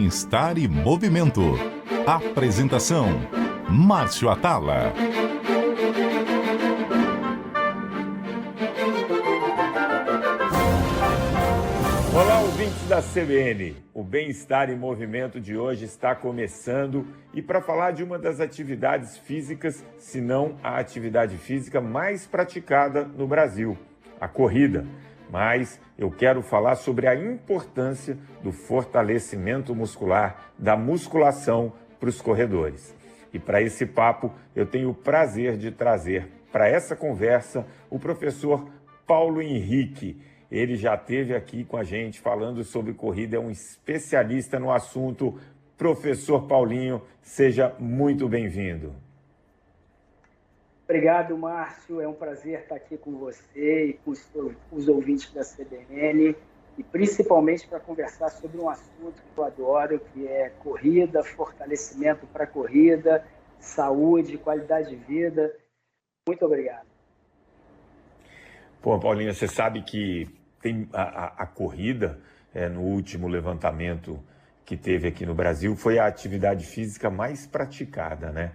Bem-Estar e Movimento. Apresentação: Márcio Atala. Olá, ouvintes da CBN. O Bem-Estar em Movimento de hoje está começando e para falar de uma das atividades físicas, se não a atividade física mais praticada no Brasil, a corrida. Mas eu quero falar sobre a importância do fortalecimento muscular, da musculação para os corredores. E para esse papo, eu tenho o prazer de trazer para essa conversa o professor Paulo Henrique. Ele já esteve aqui com a gente falando sobre corrida, é um especialista no assunto. Professor Paulinho, seja muito bem-vindo. Obrigado, Márcio. É um prazer estar aqui com você e com os ouvintes da CBN, e principalmente para conversar sobre um assunto que eu adoro, que é corrida, fortalecimento para a corrida, saúde, qualidade de vida. Muito obrigado. Pô, Paulinho, você sabe que tem a corrida, no último levantamento que teve aqui no Brasil, foi a atividade física mais praticada, né?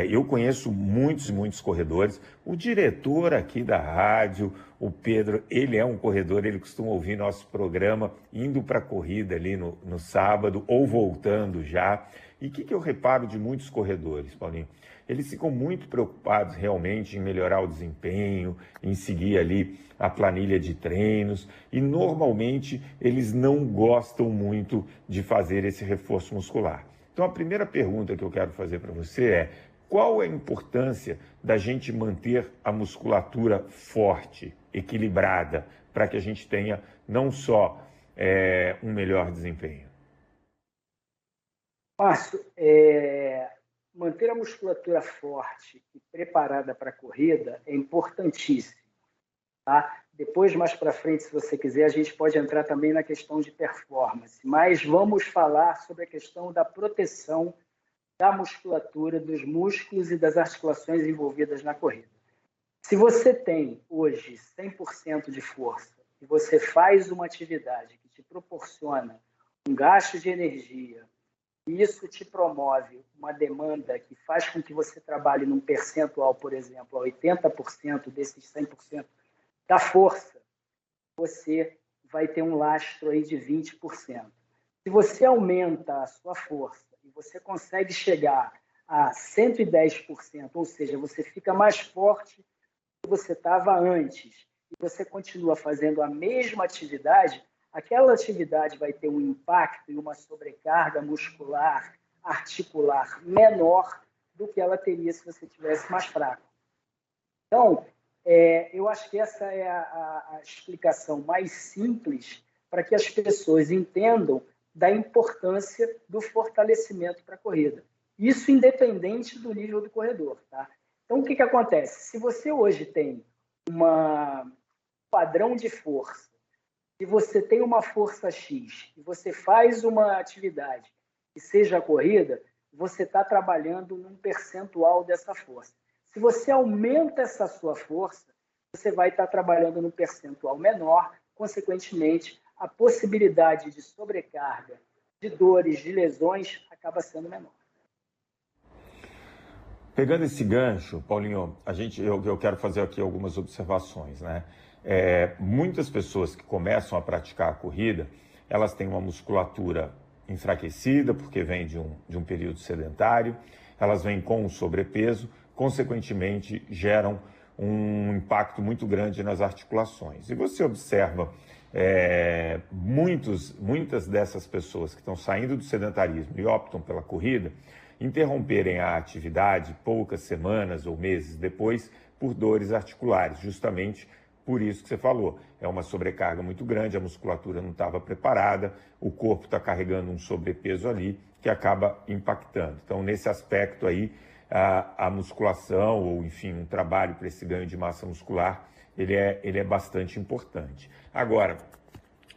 Eu conheço muitos corredores. O diretor aqui da rádio, o Pedro, ele é um corredor, ele costuma ouvir nosso programa indo para a corrida ali no sábado ou voltando já. E o que eu reparo de muitos corredores, Paulinho? Eles ficam muito preocupados realmente em melhorar o desempenho, em seguir ali a planilha de treinos e normalmente eles não gostam muito de fazer esse reforço muscular. Então a primeira pergunta que eu quero fazer para você é: qual é a importância da gente manter a musculatura forte, equilibrada, para que a gente tenha não só um melhor desempenho? Márcio, manter a musculatura forte e preparada para a corrida é importantíssimo, tá? Depois, mais para frente, se você quiser, a gente pode entrar também na questão de performance, mas vamos falar sobre a questão da proteção da musculatura, dos músculos e das articulações envolvidas na corrida. Se você tem hoje 100% de força e você faz uma atividade que te proporciona um gasto de energia, e isso te promove uma demanda que faz com que você trabalhe num percentual, por exemplo, a 80% desses 100% da força, você vai ter um lastro aí de 20%. Se você aumenta a sua força e você consegue chegar a 110%, ou seja, você fica mais forte do que você estava antes, e você continua fazendo a mesma atividade, aquela atividade vai ter um impacto e uma sobrecarga muscular, articular menor do que ela teria se você tivesse mais fraco. Então, eu acho que essa é a explicação mais simples para que as pessoas entendam da importância do fortalecimento para a corrida. Isso independente do nível do corredor, tá? Então, o que acontece? Se você hoje tem um padrão de força, se você tem uma força X e você faz uma atividade que seja a corrida, você está trabalhando num percentual dessa força. Se você aumenta essa sua força, você vai estar trabalhando num percentual menor, consequentemente, a possibilidade de sobrecarga, de dores, de lesões, acaba sendo menor. Pegando esse gancho, Paulinho, eu quero fazer aqui algumas observações, né? Muitas pessoas que começam a praticar a corrida, elas têm uma musculatura enfraquecida, porque vem de um período sedentário, elas vêm com sobrepeso, consequentemente geram um impacto muito grande nas articulações. E você observa muitas dessas pessoas que estão saindo do sedentarismo e optam pela corrida, interromperem a atividade poucas semanas ou meses depois por dores articulares, justamente por isso que você falou. É uma sobrecarga muito grande, a musculatura não estava preparada, o corpo está carregando um sobrepeso ali que acaba impactando. Então, nesse aspecto aí, a musculação, ou enfim, um trabalho para esse ganho de massa muscular, ele é bastante importante. Agora,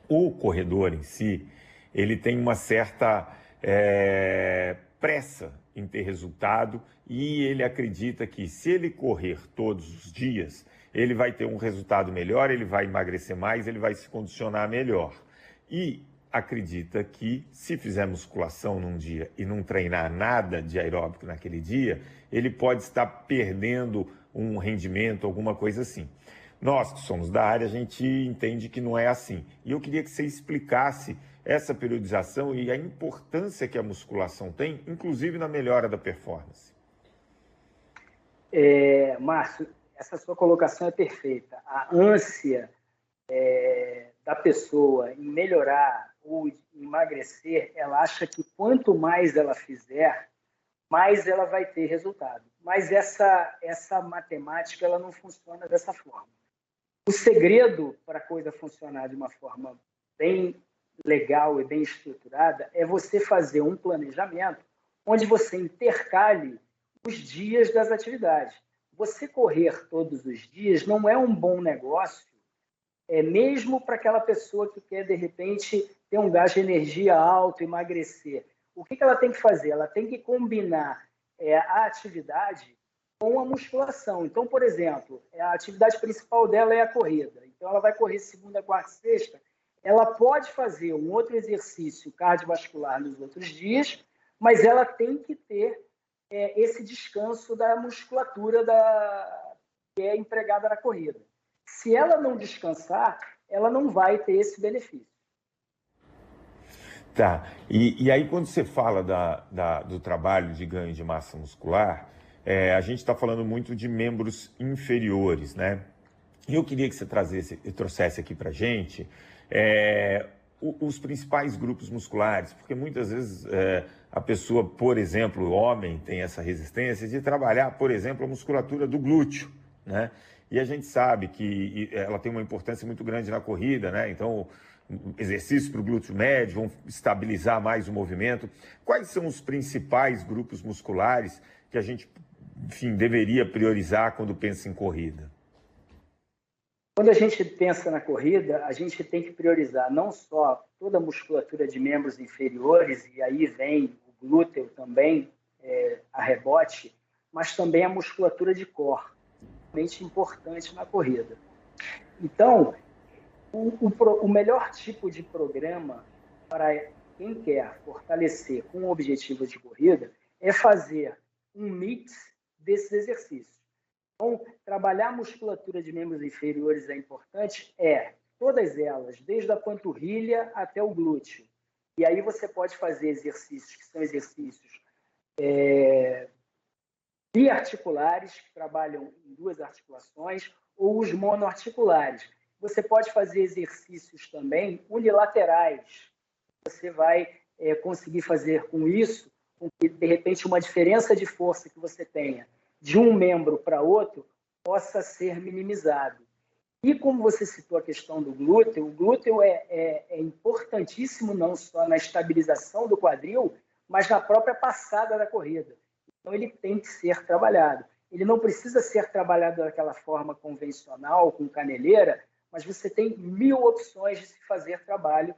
o corredor em si, ele tem uma certa pressa em ter resultado e ele acredita que se ele correr todos os dias, ele vai ter um resultado melhor, ele vai emagrecer mais, ele vai se condicionar melhor. E acredita que se fizer musculação num dia e não treinar nada de aeróbico naquele dia, ele pode estar perdendo um rendimento, alguma coisa assim. Nós que somos da área, a gente entende que não é assim. E eu queria que você explicasse essa periodização e a importância que a musculação tem, inclusive na melhora da performance. Márcio, essa sua colocação é perfeita. A ânsia da pessoa em melhorar ou emagrecer, ela acha que quanto mais ela fizer, mais ela vai ter resultado. Mas essa matemática ela não funciona dessa forma. O segredo para a coisa funcionar de uma forma bem legal e bem estruturada é você fazer um planejamento onde você intercale os dias das atividades. Você correr todos os dias não é um bom negócio, mesmo para aquela pessoa que quer, de repente, ter um gasto de energia alto, emagrecer. O que ela tem que fazer? Ela tem que combinar a atividade com a musculação. Então, por exemplo, a atividade principal dela é a corrida. Então, ela vai correr segunda, quarta e sexta. Ela pode fazer um outro exercício cardiovascular nos outros dias, mas ela tem que ter esse descanso da musculatura que é empregada na corrida. Se ela não descansar, ela não vai ter esse benefício. Tá, e aí quando você fala do trabalho de ganho de massa muscular, a gente está falando muito de membros inferiores, né? E eu queria que você trouxesse aqui para a gente os principais grupos musculares, porque muitas vezes a pessoa, por exemplo, o homem tem essa resistência de trabalhar, por exemplo, a musculatura do glúteo, né? E a gente sabe que ela tem uma importância muito grande na corrida, né? Então, exercícios para o glúteo médio vão estabilizar mais o movimento. Quais são os principais grupos musculares que a gente, enfim, deveria priorizar quando pensa em corrida? Quando a gente pensa na corrida, a gente tem que priorizar não só toda a musculatura de membros inferiores, e aí vem o glúteo também, a rebote, mas também a musculatura de core, realmente importante na corrida. Então, o melhor tipo de programa para quem quer fortalecer com o objetivo de corrida é fazer um mix desses exercícios. Então, trabalhar a musculatura de membros inferiores é importante? Todas elas, desde a panturrilha até o glúteo. E aí você pode fazer exercícios que são exercícios biarticulares, que trabalham em duas articulações, ou os monoarticulares. Você pode fazer exercícios também unilaterais. Você vai conseguir fazer com isso, com que, de repente, uma diferença de força que você tenha de um membro para outro possa ser minimizado. E como você citou a questão do glúteo, o glúteo é importantíssimo não só na estabilização do quadril, mas na própria passada da corrida. Então, ele tem que ser trabalhado. Ele não precisa ser trabalhado daquela forma convencional, com caneleira, mas você tem 1000 opções de se fazer trabalho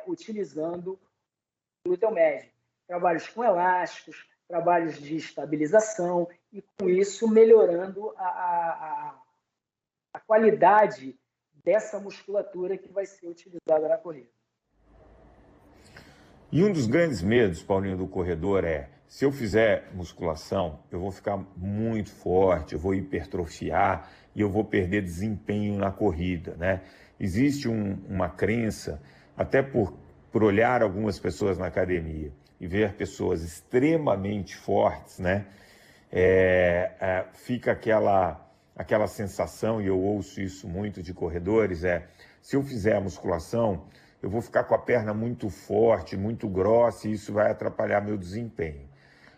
utilizando o glúteo médio. Trabalhos com elásticos, trabalhos de estabilização e, com isso, melhorando a qualidade dessa musculatura que vai ser utilizada na corrida. E um dos grandes medos, Paulinho, do corredor se eu fizer musculação, eu vou ficar muito forte, eu vou hipertrofiar e eu vou perder desempenho na corrida, né? Existe uma crença, até por olhar algumas pessoas na academia e ver pessoas extremamente fortes, né? Fica aquela sensação, e eu ouço isso muito de corredores, se eu fizer a musculação, eu vou ficar com a perna muito forte, muito grossa, e isso vai atrapalhar meu desempenho.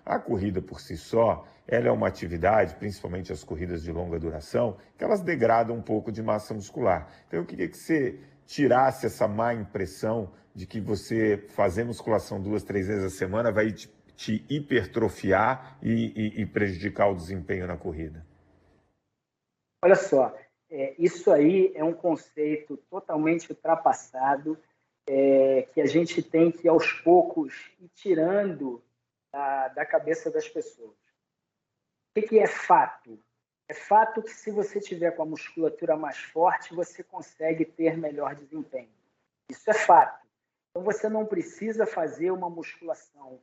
A corrida por si só, ela é uma atividade, principalmente as corridas de longa duração, que elas degradam um pouco de massa muscular. Então eu queria que você tirasse essa má impressão de que você fazer musculação 2, 3 vezes a semana vai te hipertrofiar e prejudicar o desempenho na corrida. Olha só, isso aí é um conceito totalmente ultrapassado, que a gente tem que, aos poucos, ir tirando da cabeça das pessoas. O que é fato? É fato que, se você tiver com a musculatura mais forte, você consegue ter melhor desempenho. Isso é fato. Então, você não precisa fazer uma musculação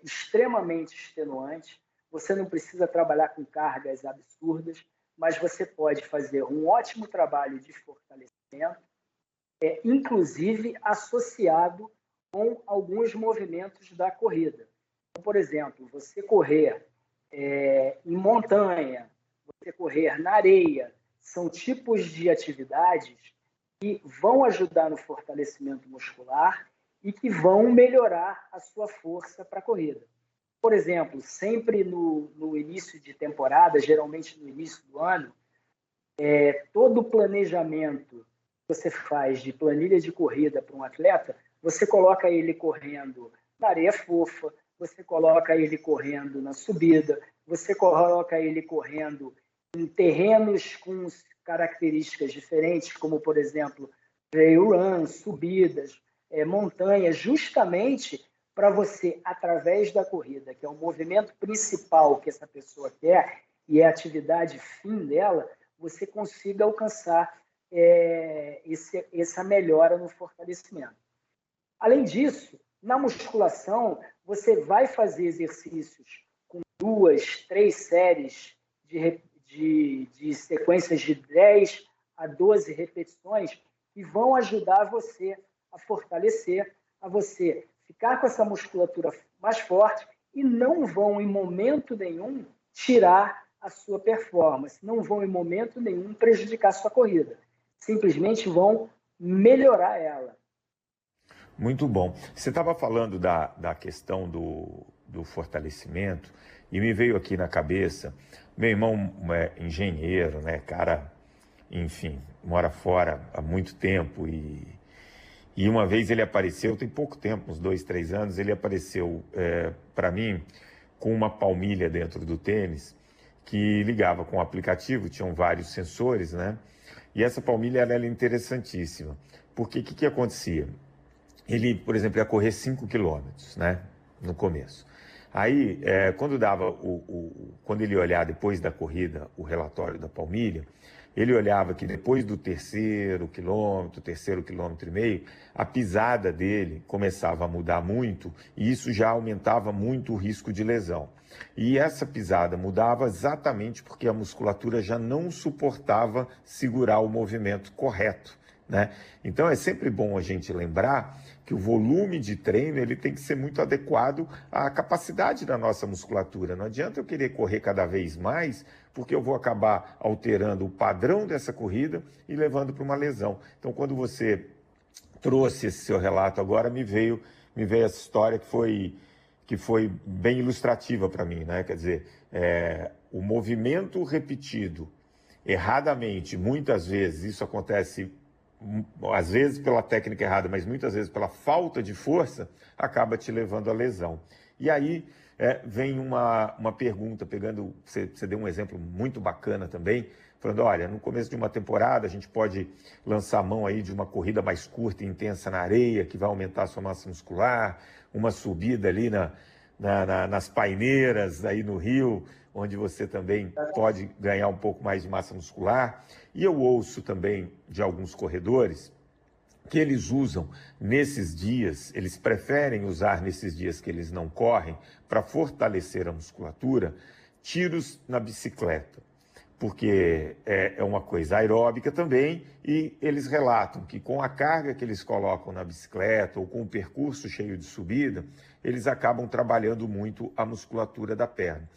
extremamente extenuante, você não precisa trabalhar com cargas absurdas, mas você pode fazer um ótimo trabalho de fortalecimento, inclusive associado com alguns movimentos da corrida. Então, por exemplo, você correr em montanha, você correr na areia, são tipos de atividades que vão ajudar no fortalecimento muscular e que vão melhorar a sua força para a corrida. Por exemplo, sempre no início de temporada, geralmente no início do ano, todo o planejamento que você faz de planilha de corrida para um atleta, você coloca ele correndo na areia fofa, você coloca ele correndo na subida, você coloca ele correndo em terrenos com características diferentes, como, por exemplo, trail run, subidas, montanhas, justamente para você, através da corrida, que é o movimento principal que essa pessoa quer e é a atividade fim dela, você consiga alcançar essa melhora no fortalecimento. Além disso, na musculação, você vai fazer exercícios com 2, 3 séries de sequências de 10 a 12 repetições que vão ajudar você a fortalecer, a você ficar com essa musculatura mais forte e não vão, em momento nenhum, tirar a sua performance, não vão, em momento nenhum, prejudicar a sua corrida. Simplesmente vão melhorar ela. Muito bom. Você estava falando da questão do fortalecimento e me veio aqui na cabeça, meu irmão é engenheiro, né, cara, enfim, mora fora há muito tempo e uma vez ele apareceu, tem pouco tempo, uns 2, 3 anos, ele apareceu para mim com uma palmilha dentro do tênis que ligava com o aplicativo, tinham vários sensores, né? E essa palmilha era interessantíssima, porque o que acontecia? Ele, por exemplo, ia correr 5 quilômetros, né, no começo. Aí, quando ele olhar depois da corrida o relatório da palmilha, ele olhava que depois do terceiro quilômetro e meio, a pisada dele começava a mudar muito e isso já aumentava muito o risco de lesão. E essa pisada mudava exatamente porque a musculatura já não suportava segurar o movimento correto, né? Então é sempre bom a gente lembrar que o volume de treino ele tem que ser muito adequado à capacidade da nossa musculatura. Não adianta eu querer correr cada vez mais, porque eu vou acabar alterando o padrão dessa corrida e levando para uma lesão. Então, quando você trouxe esse seu relato agora, me veio essa história que foi bem ilustrativa para mim, né? Quer dizer, o movimento repetido erradamente, muitas vezes, isso acontece às vezes pela técnica errada, mas muitas vezes pela falta de força, acaba te levando à lesão. E aí vem uma pergunta, você deu um exemplo muito bacana também, falando, olha, no começo de uma temporada a gente pode lançar a mão aí de uma corrida mais curta e intensa na areia, que vai aumentar a sua massa muscular, uma subida ali nas paineiras aí no Rio, onde você também pode ganhar um pouco mais de massa muscular. E eu ouço também de alguns corredores que eles usam nesses dias, eles preferem usar nesses dias que eles não correm, para fortalecer a musculatura, tiros na bicicleta, porque é uma coisa aeróbica também, e eles relatam que com a carga que eles colocam na bicicleta ou com o percurso cheio de subida, eles acabam trabalhando muito a musculatura da perna.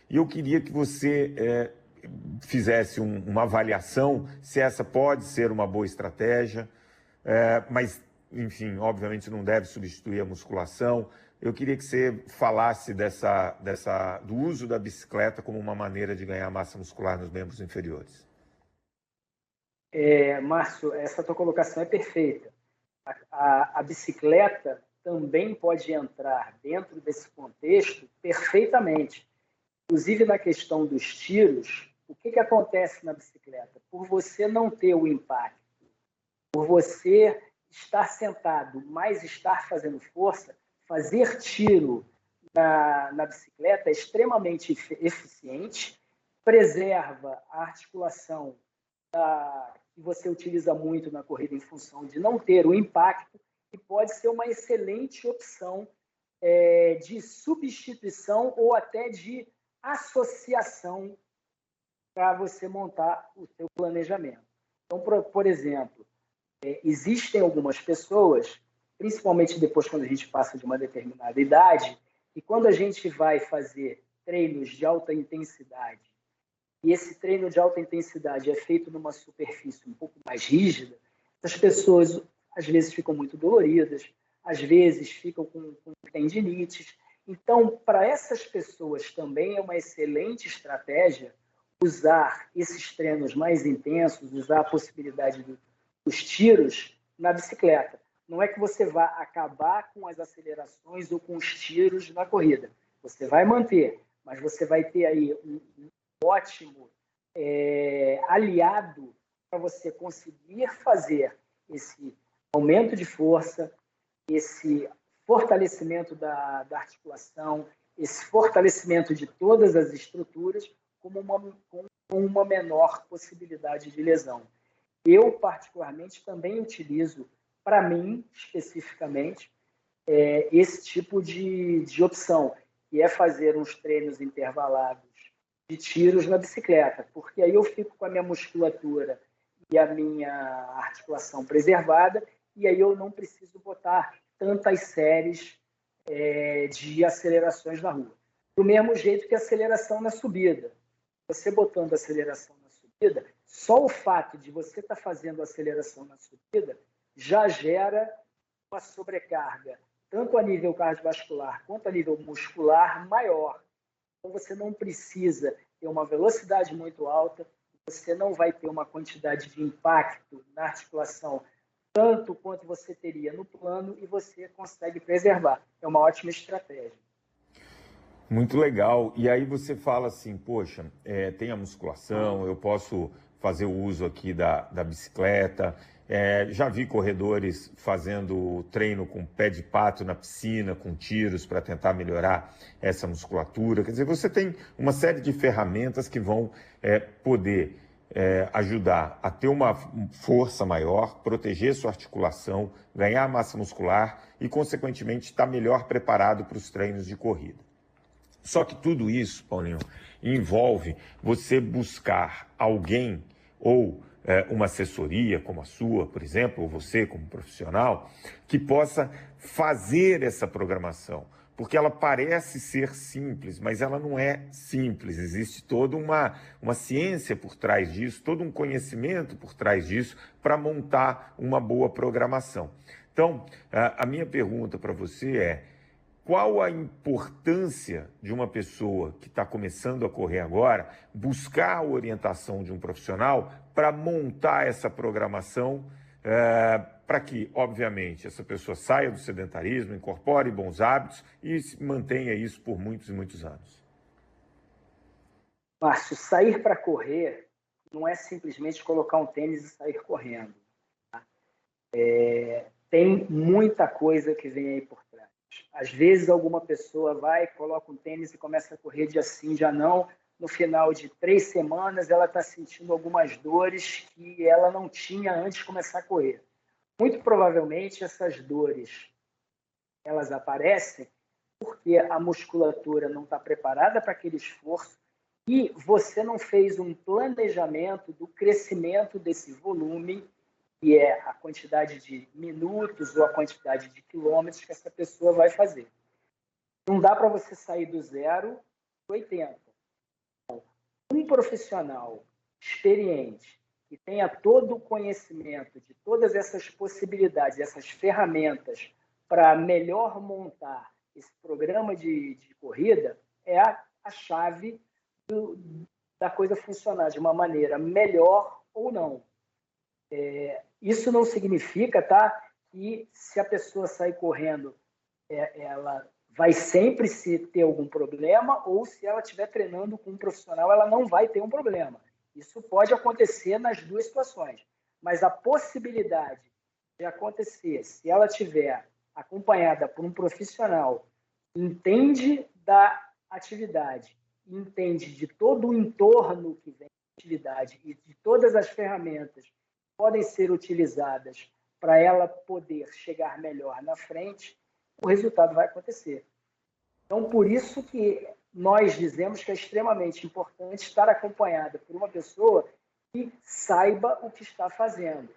E eu queria que você fizesse uma avaliação se essa pode ser uma boa estratégia, mas, enfim, obviamente não deve substituir a musculação. Eu queria que você falasse do uso da bicicleta como uma maneira de ganhar massa muscular nos membros inferiores. Márcio, essa tua colocação é perfeita. A bicicleta também pode entrar dentro desse contexto perfeitamente. Inclusive, na questão dos tiros, o que acontece na bicicleta? Por você não ter o impacto, por você estar sentado, mas estar fazendo força, fazer tiro na bicicleta é extremamente eficiente, preserva a articulação que você utiliza muito na corrida em função de não ter o impacto, e pode ser uma excelente opção de substituição ou até de associação para você montar o seu planejamento. Então, por exemplo, existem algumas pessoas, principalmente depois quando a gente passa de uma determinada idade, e quando a gente vai fazer treinos de alta intensidade, e esse treino de alta intensidade é feito numa superfície um pouco mais rígida, as pessoas às vezes ficam muito doloridas, às vezes ficam com tendinites. Então, para essas pessoas também é uma excelente estratégia usar esses treinos mais intensos, usar a possibilidade dos tiros na bicicleta. Não é que você vá acabar com as acelerações ou com os tiros na corrida. Você vai manter, mas você vai ter aí um ótimo aliado para você conseguir fazer esse aumento de força, esse fortalecimento da articulação, esse fortalecimento de todas as estruturas com uma menor possibilidade de lesão. Eu, particularmente, também utilizo, para mim, especificamente, esse tipo de opção, que é fazer uns treinos intervalados de tiros na bicicleta, porque aí eu fico com a minha musculatura e a minha articulação preservada, e aí eu não preciso botar tantas séries de acelerações na rua. Do mesmo jeito que a aceleração na subida. Você botando aceleração na subida, só o fato de você estar fazendo aceleração na subida já gera uma sobrecarga, tanto a nível cardiovascular quanto a nível muscular, maior. Então, você não precisa ter uma velocidade muito alta, você não vai ter uma quantidade de impacto na articulação tanto quanto você teria no plano, e você consegue preservar. É uma ótima estratégia. Muito legal. E aí você fala assim, poxa, tem a musculação, eu posso fazer o uso aqui da bicicleta. Já vi corredores fazendo treino com pé de pato na piscina, com tiros, para tentar melhorar essa musculatura. Quer dizer, você tem uma série de ferramentas que vão poder ajudar a ter uma força maior, proteger sua articulação, ganhar massa muscular e, consequentemente, estar melhor preparado para os treinos de corrida. Só que tudo isso, Paulinho, envolve você buscar alguém ou uma assessoria como a sua, por exemplo, ou você como profissional, que possa fazer essa programação. Porque ela parece ser simples, mas ela não é simples. Existe toda uma ciência por trás disso, todo um conhecimento por trás disso para montar uma boa programação. Então, a minha pergunta para você é: qual a importância de uma pessoa que está começando a correr agora buscar a orientação de um profissional para montar essa programação para que, obviamente, essa pessoa saia do sedentarismo, incorpore bons hábitos e mantenha isso por muitos e muitos anos? Márcio, sair para correr não é simplesmente colocar um tênis e sair correndo. Tá? Tem muita coisa que vem aí por trás. Às vezes alguma pessoa vai, coloca um tênis e começa a correr dia sim, dia não. No final de 3 semanas, ela está sentindo algumas dores que ela não tinha antes de começar a correr. Muito provavelmente essas dores elas aparecem porque a musculatura não está preparada para aquele esforço e você não fez um planejamento do crescimento desse volume, que é a quantidade de minutos ou a quantidade de quilômetros que essa pessoa vai fazer. Não dá para você sair do 0 para 80. Um profissional experiente que tenha todo o conhecimento de todas essas possibilidades, essas ferramentas para melhor montar esse programa de corrida, é a chave da coisa funcionar de uma maneira melhor ou não. Isso não significa, tá, que se a pessoa sair correndo, ela vai sempre ter algum problema, ou se ela estiver treinando com um profissional, ela não vai ter um problema. Isso pode acontecer nas duas situações, mas a possibilidade de acontecer, se ela estiver acompanhada por um profissional que entende da atividade, entende de todo o entorno que vem da atividade e de todas as ferramentas podem ser utilizadas para ela poder chegar melhor na frente, o resultado vai acontecer. Então, por isso que nós dizemos que é extremamente importante estar acompanhada por uma pessoa que saiba o que está fazendo.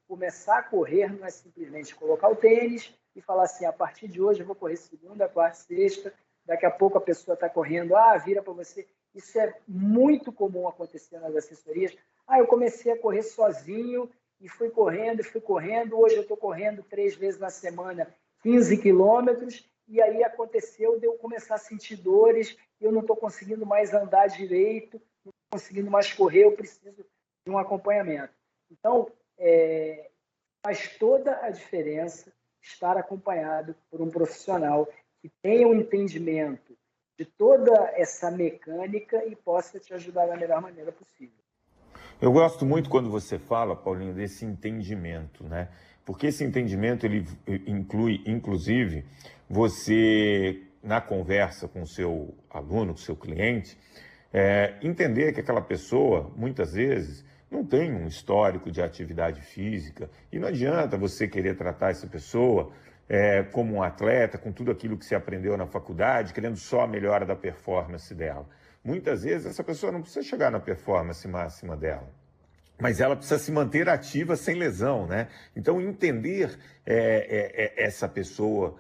Começar a correr não é simplesmente colocar o tênis e falar assim, a partir de hoje eu vou correr segunda, quarta, sexta, daqui a pouco a pessoa está correndo, vira para você. Isso é muito comum acontecer nas assessorias. Eu comecei a correr sozinho e fui correndo, hoje eu estou correndo 3 vezes na semana, 15 quilômetros, e aí aconteceu de eu começar a sentir dores, eu não estou conseguindo mais andar direito, não estou conseguindo mais correr, eu preciso de um acompanhamento. Então, faz toda a diferença estar acompanhado por um profissional que tenha um entendimento de toda essa mecânica e possa te ajudar da melhor maneira possível. Eu gosto muito quando você fala, Paulinho, desse entendimento, né? Porque esse entendimento, ele inclui, inclusive, você, na conversa com o seu aluno, com o seu cliente, entender que aquela pessoa, muitas vezes, não tem um histórico de atividade física e não adianta você querer tratar essa pessoa como um atleta, com tudo aquilo que você aprendeu na faculdade, querendo só a melhora da performance dela. Muitas vezes essa pessoa não precisa chegar na performance máxima dela, mas ela precisa se manter ativa sem lesão, né? Então, entender essa pessoa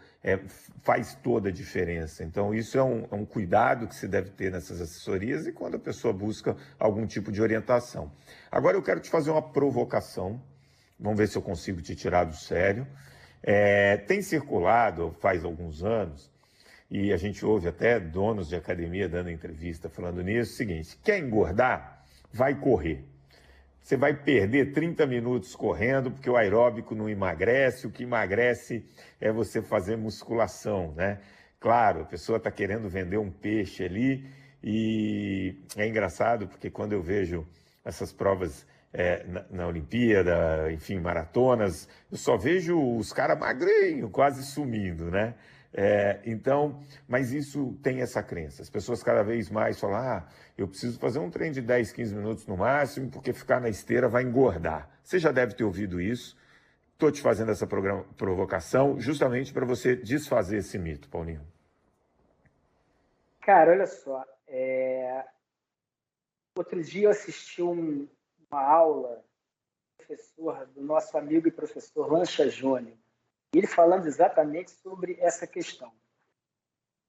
faz toda a diferença. Então, isso é um cuidado que se deve ter nessas assessorias e quando a pessoa busca algum tipo de orientação. Agora, eu quero te fazer uma provocação. Vamos ver se eu consigo te tirar do sério. Tem circulado, faz alguns anos, e a gente ouve até donos de academia dando entrevista falando nisso, o seguinte, quer engordar? Vai correr. Você vai perder 30 minutos correndo, porque o aeróbico não emagrece, o que emagrece é você fazer musculação, né? Claro, a pessoa está querendo vender um peixe ali e é engraçado porque quando eu vejo essas provas na Olimpíada, enfim, maratonas, eu só vejo os caras magrinhos, quase sumindo, né? Então, mas isso tem essa crença. As pessoas cada vez mais falam, eu preciso fazer um treino de 10, 15 minutos no máximo, porque ficar na esteira vai engordar. Você já deve ter ouvido isso. Estou te fazendo essa provocação justamente para você desfazer esse mito, Paulinho. Cara, olha só. Outro dia eu assisti uma aula do nosso amigo e professor Lancha Júnior. Ele falando exatamente sobre essa questão.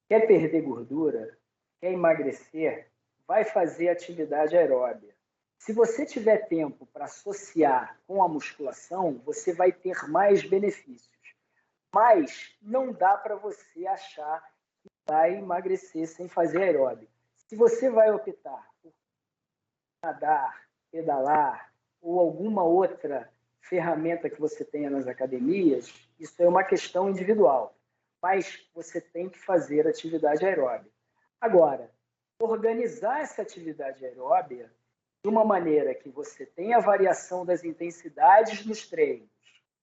Quer perder gordura? Quer emagrecer? Vai fazer atividade aeróbica. Se você tiver tempo para associar com a musculação, você vai ter mais benefícios. Mas não dá para você achar que vai emagrecer sem fazer aeróbico. Se você vai optar por nadar, pedalar ou alguma outra ferramenta que você tenha nas academias, isso é uma questão individual, mas você tem que fazer atividade aeróbica. Agora, organizar essa atividade aeróbica de uma maneira que você tenha a variação das intensidades nos treinos,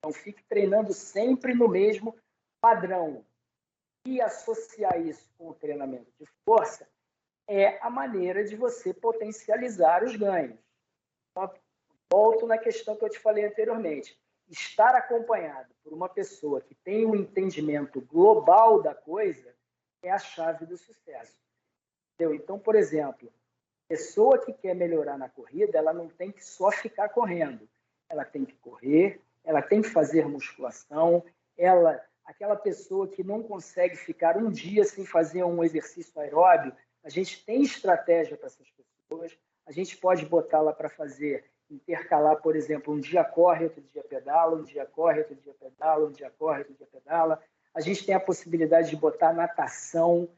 não fique treinando sempre no mesmo padrão, e associar isso com o treinamento de força é a maneira de você potencializar os ganhos. Então, volto na questão que eu te falei anteriormente. Estar acompanhado por uma pessoa que tem um entendimento global da coisa é a chave do sucesso. Entendeu? Então, por exemplo, a pessoa que quer melhorar na corrida, ela não tem que só ficar correndo. Ela tem que correr, ela tem que fazer musculação, aquela pessoa que não consegue ficar um dia sem fazer um exercício aeróbio, a gente tem estratégia para essas pessoas, a gente pode botá-la para fazer intercalar, por exemplo, um dia corre, outro dia pedala, um dia corre, outro dia pedala, um dia corre, outro dia pedala. A gente tem a possibilidade de botar natação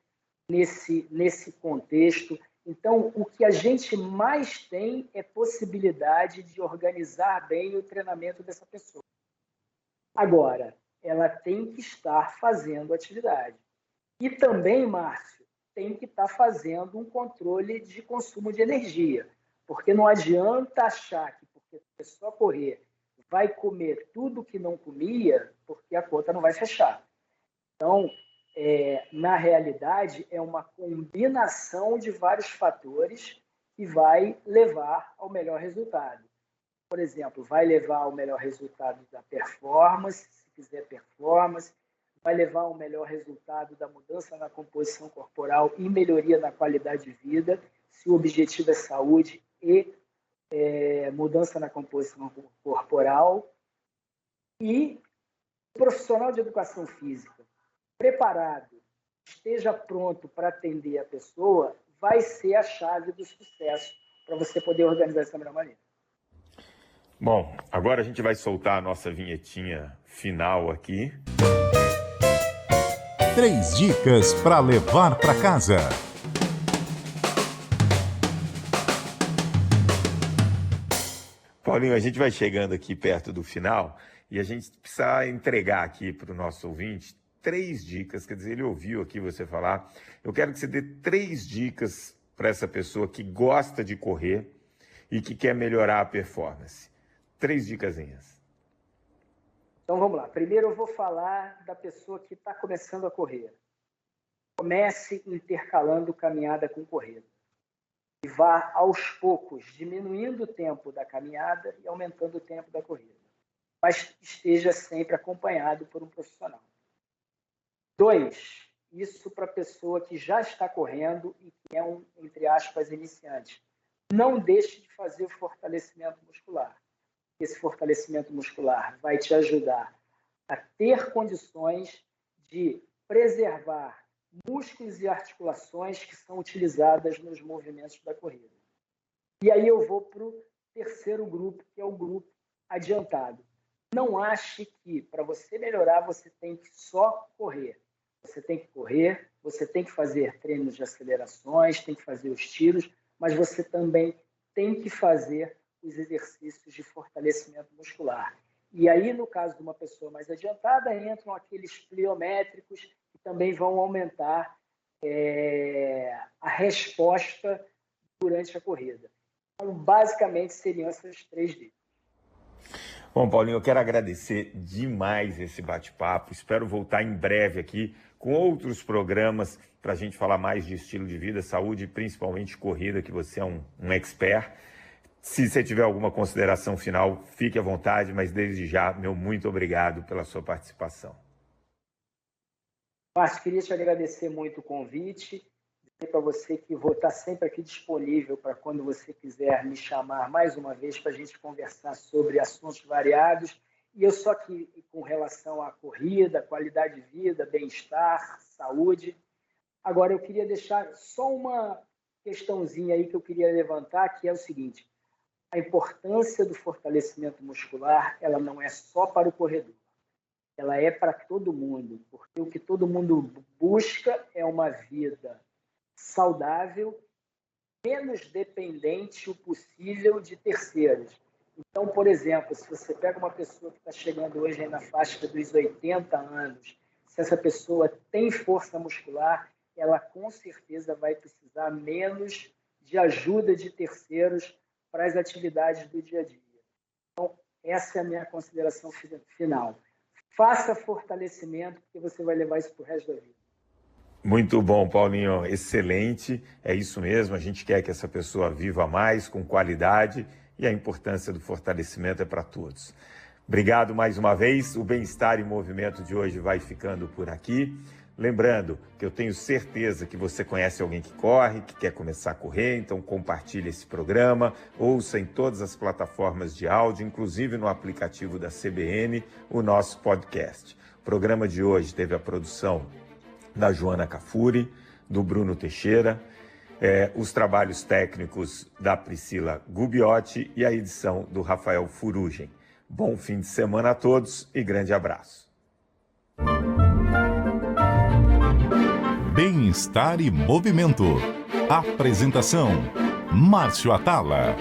nesse contexto. Então, o que a gente mais tem é possibilidade de organizar bem o treinamento dessa pessoa. Agora, ela tem que estar fazendo atividade. E também, Márcio, tem que estar fazendo um controle de consumo de energia. Porque não adianta achar que porque a pessoa correr vai comer tudo que não comia, porque a conta não vai fechar. Então, na realidade, é uma combinação de vários fatores que vai levar ao melhor resultado. por exemplo, vai levar ao melhor resultado da performance, se quiser performance, vai levar ao melhor resultado da mudança na composição corporal e melhoria na qualidade de vida, se o objetivo é saúde e mudança na composição corporal. E o profissional de educação física preparado, esteja pronto para atender a pessoa, vai ser a chave do sucesso para você poder organizar isso da melhor maneira. Bom, agora a gente vai soltar a nossa vinhetinha final aqui. 3 dicas para levar para casa. Paulinho, a gente vai chegando aqui perto do final e a gente precisa entregar aqui para o nosso ouvinte 3 dicas, quer dizer, ele ouviu aqui você falar. Eu quero que você dê 3 dicas para essa pessoa que gosta de correr e que quer melhorar a performance. 3 dicasinhas. Então vamos lá. Primeiro eu vou falar da pessoa que está começando a correr. Comece intercalando caminhada com corrida. E vá aos poucos diminuindo o tempo da caminhada e aumentando o tempo da corrida. Mas esteja sempre acompanhado por um profissional. 2, isso para a pessoa que já está correndo e que é um, entre aspas, iniciante. Não deixe de fazer o fortalecimento muscular. Esse fortalecimento muscular vai te ajudar a ter condições de preservar músculos e articulações que são utilizadas nos movimentos da corrida. E aí eu vou para o terceiro grupo, que é o grupo adiantado. Não ache que para você melhorar você tem que só correr. Você tem que correr, você tem que fazer treinos de acelerações, tem que fazer os tiros, mas você também tem que fazer os exercícios de fortalecimento muscular. E aí, no caso de uma pessoa mais adiantada, entram aqueles pliométricos que também vão aumentar a resposta durante a corrida. Então, basicamente, seriam essas 3 dicas. Bom, Paulinho, eu quero agradecer demais esse bate-papo. Espero voltar em breve aqui com outros programas para a gente falar mais de estilo de vida, saúde e principalmente corrida, que você é um expert. Se você tiver alguma consideração final, fique à vontade, mas desde já, meu muito obrigado pela sua participação. Márcio, queria te agradecer muito o convite, dizer para você que vou estar sempre aqui disponível para quando você quiser me chamar mais uma vez para a gente conversar sobre assuntos variados. E eu só que com relação à corrida, qualidade de vida, bem-estar, saúde. Agora, eu queria deixar só uma questãozinha aí que eu queria levantar, que é o seguinte: a importância do fortalecimento muscular, ela não é só para o corredor, ela é para todo mundo, porque o que todo mundo busca é uma vida saudável, menos dependente o possível de terceiros. Então, por exemplo, se você pega uma pessoa que está chegando hoje aí na faixa dos 80 anos, se essa pessoa tem força muscular, ela com certeza vai precisar menos de ajuda de terceiros para as atividades do dia a dia. Então, essa é a minha consideração final. Faça fortalecimento, porque você vai levar isso para o resto da vida. Muito bom, Paulinho. Excelente. É isso mesmo. A gente quer que essa pessoa viva mais, com qualidade, e a importância do fortalecimento é para todos. Obrigado mais uma vez. O Bem-Estar em Movimento de hoje vai ficando por aqui. Lembrando que eu tenho certeza que você conhece alguém que corre, que quer começar a correr, então compartilhe esse programa, ouça em todas as plataformas de áudio, inclusive no aplicativo da CBN, o nosso podcast. O programa de hoje teve a produção da Joana Cafuri, do Bruno Teixeira, os trabalhos técnicos da Priscila Gubiotti e a edição do Rafael Furugem. Bom fim de semana a todos e grande abraço. Bem-Estar e Movimento. Apresentação: Márcio Atala.